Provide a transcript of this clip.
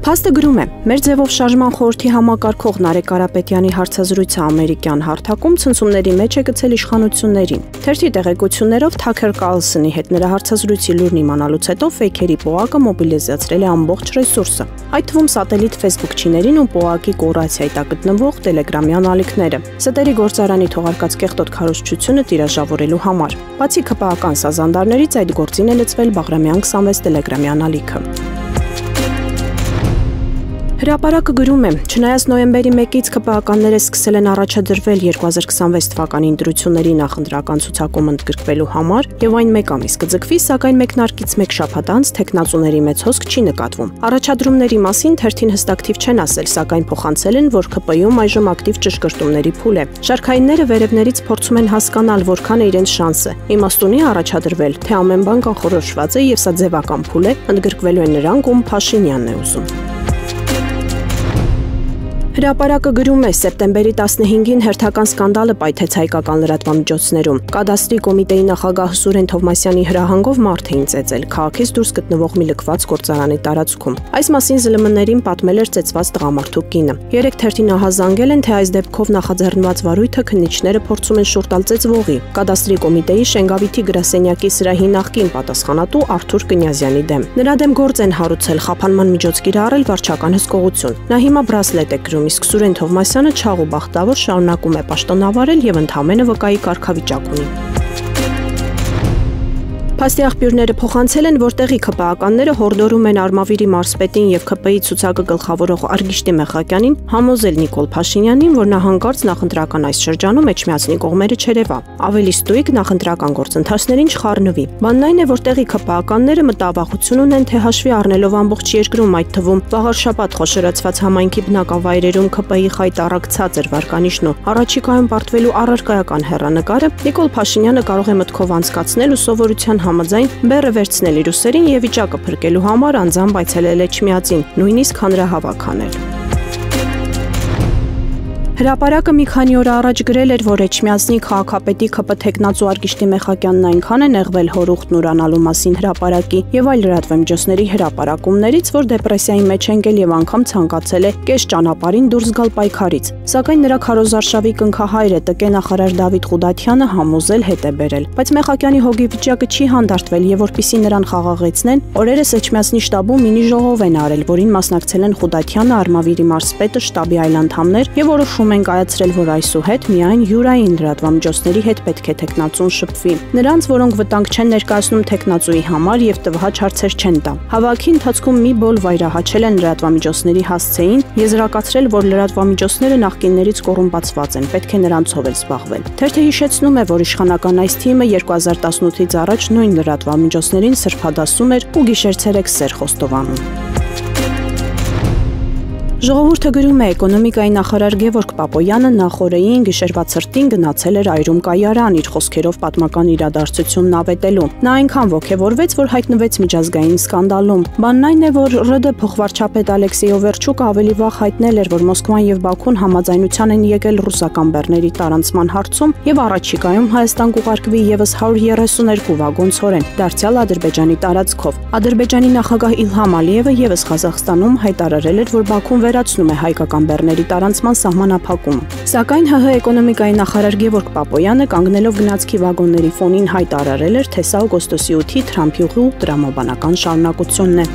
Փաստը գրում է, մեր ձևով շարժման խորհրդի համակարգող Նարեկ Կարապետյանի հարցազրույցը ամերիկյան հարթակում ցնցումների մեջ է գցել իշխանություններին։ Թերթի տեղեկություններով Թաքեր Կարլսոնի հետ նրա հարցազրույցի լուրն իմանալուց հետո ֆեյքերի պոակը մոբիլիզացրել է ամբողջ ռեսուրսը, այդ թվում սատելիտ ֆեյսբուքչիներին ու պոակի կոռացիայի տակ գտնվող տելեգրամյան ալիքները, ստերի գործարանի թողարկած կեղտոտ քարոզչությունը տիրաժավորելու համար։ Բացի ՔՊԱ-ական սազանդարներից այդ գործին է լցվել Բաղրամյան 26 տելեգրամյան ալիքը։ Հրապարակը գրում է, չնայած նոյեմբերի 1-ից ՔՊԱ-ականները սկսել են առաջադրվել 2026 թվականի ընտրությունների նախընտրական ցուցակում ընդգրկվելու համար եւ այն մեկ ամիս կձգվի, սակայն մեկնարկից մեկ շաբաթ անց տեխնացուների մեծ հոսք չի նկատվում։ Առաջադրումների մասին թերթին հստակ թիվ չեն ասել, սակայն փոխանցել են, որ ՔՊ-ում այժմ ակտիվ ճշգրտումների փուլ է։ Շարքայինները վերևներից փորձում են հասկանալ, որքան է իրենց շանսը։ Իմաստունի առաջադրվել, թե ամեն բան կանխորոշված է եւ սա ձևական փուլ է, ընդգրկվելու են նրանք, ում Փաշինյանն է ուզում։ Հրապարակը գրում է, սեպտեմբերի 15-ին հերթական սկանդալը պայթեց հայկական լրատվամիջոցներում։ Կադաստրի կոմիտեի նախագահ Սուրեն Թովմասյանի հրահանգով մարդ էին ծեծել քաղաքից դուրս գտնվող մի լքված գործարանի տարածքում։ Այս մասին ԶԼՄ-ներին պատմել էր ծեծված տղամարդու կինը։ Երեք թերթին ահազանգել են, թե այս դեպքով նախաձեռնված վարույթը քննիչները փորձում են շուռ տալ ծեծվողի, Կադաստրի կոմիտեի Շենգավիթի գրասենյակի սրահի նախկին պատասխանատու Արթուր Կնյազյանի դեմ։ Նրա դեմ գործ են հարուցել, խափանման միջոց կիրառել վարչական հսկողություն։ Նա հիմա բրասլետ է կրում, իսկ Սուրեն Թովմասյանը չաղ ու բախտավոր շարունակում է պաշտոնավարել եւ ընդհանրապես վկայի կարգավիճակ ունի։ Փաստի աղբյուրները փոխանցել են, որ տեղի ՔՊԱ-ականները հորդորում են Արմավիրի մարզպետին եւ ՔՊ-ի ցուցակը գլխավորող Արգիշտի Մեխակյանին համոզել Նիկոլ Փաշինյանին, որ նա հանկարծ նախընտրական այս շրջանում Էջմիածնի կողմերը չերևա։ Ավելի ստույգ նախընտրական գործընթացներին չխառնվի։ Բանն այն է, որ տեղի ՔՊԱ-ականները մտավախություն ունեն, թե հաշվի առնելով ամբողջ երկրում, այդ թվում վաղարշաբաթ խոշորացված համայնքի բնակավայրերում ՔՊ-ի խայտառակ ցածր վարկանիշն ու առաջիկայում պարտվելու առարկայական հեռանկարը, Նիկոլ Փաշինյանը կարող է մտքով անցկացնել ու սովորության համաձայն բեռը վերցնել իր ուսերին եւ վիճակը փրկելու համար անձամբ այցելել Էջմիածին, նույնիսկ հանրահավաք անել։ Հրապարակը մի քանի օր առաջ գրել էր, որ Էջմիածնի քաղաքապետի ՔՊ թեկնածու Արգիշտի Մեխակյանն այնքան է նեղվել հորուխտն ուրանալու մասին հրապարակի եւ այլ լրատվամիջոցների հրապարակումներից, որ դեպրեսիայի մեջ ընկել եւ անգամ ցանկացել է կես ճանապարհին դուրս գալ պայքարից։ Սակայն նրա քարոզարշավի կնքահայրը ՏԿ նախարար Դավիթ Ղուդաթյանը համոզել հետ է բերել։ Բայց Մեխակյանի հոգի վիճակը չի հանդարտվել եւ որպիսի նրան խաղաղեցնեն, օրերս Էջմիածնի շտաբում մինի ժողով են արել, որին մասնակցել են Ղուդաթյանը, Արմավիրի մարզպետը, շտաբի այլ անդամներ եւ որոշում են կայացրել, որ այսուհետ միայն յուրային լրատվամիջոցների հետ պետք է տեխնացուն շփվի։ Նրանց, որոնք վտանգ չեն ներկայացնում տեխնացուի համար եւ տվհաճ հարցեր չեն տա։ Հավաքի ընթացքում մի բոլ վայրահաչել են լրատվամիջոցների հասցեին, եզրակացրել, որ լրատվամիջոցները նախկիններից կոռումպացված են, պետք է նրանցով էլ զբաղվել։ Թերթը հիշեցնում է, որ իշխանական այս թիմը 2018-ից առաջ նույն լրատվամիջոցներին սրբադասում էր ու գիշեր-ցերեկ սեր խոստովանում։ Ժողովուրդը գրում է, էկոնոմիկայի նախարար Գևորգ Պապոյանը նախօրեին գիշերվա ցրտին գնացել էր Այրում կայարան իր խոսքերով պատմական իրադարձությունն ավետելու։ Նա այնքան ոգևորվեց, որ հայտնվեց միջազգային սկանդալում։ Բանն այն է, որ ՌԴ փոխվարչապետ Ալեքսեյ Օվերչուկը ավելի վաղ հայտնել էր, որ Մոսկվան եւ Բաքուն համաձայնության են եկել ռուսական բեռների տարանցման հարցում եւ առաջիկայում Հայաստան կուղարկվի եւս 132 վագոն ցորեն, դարձյալ Ադրբեջանի տարածքով։ Ադրբեջանի նախագահ Իլհամ Ալիևը եւս Ղազախստանում հայտարարել էր, որ Բաքուն վերացնում է հայկական բեռների տարանցման սահմանափակումը։ Սակայն ՀՀ էկոնոմիկայի նախարար Գևորգ Պապոյանը կանգնելով գնացքի վագոնների ֆոնին հայտարարել էր, թե սա օգոստոսի 8-ի Թրամփի ուղու տրամաբանական շարունակությունն է։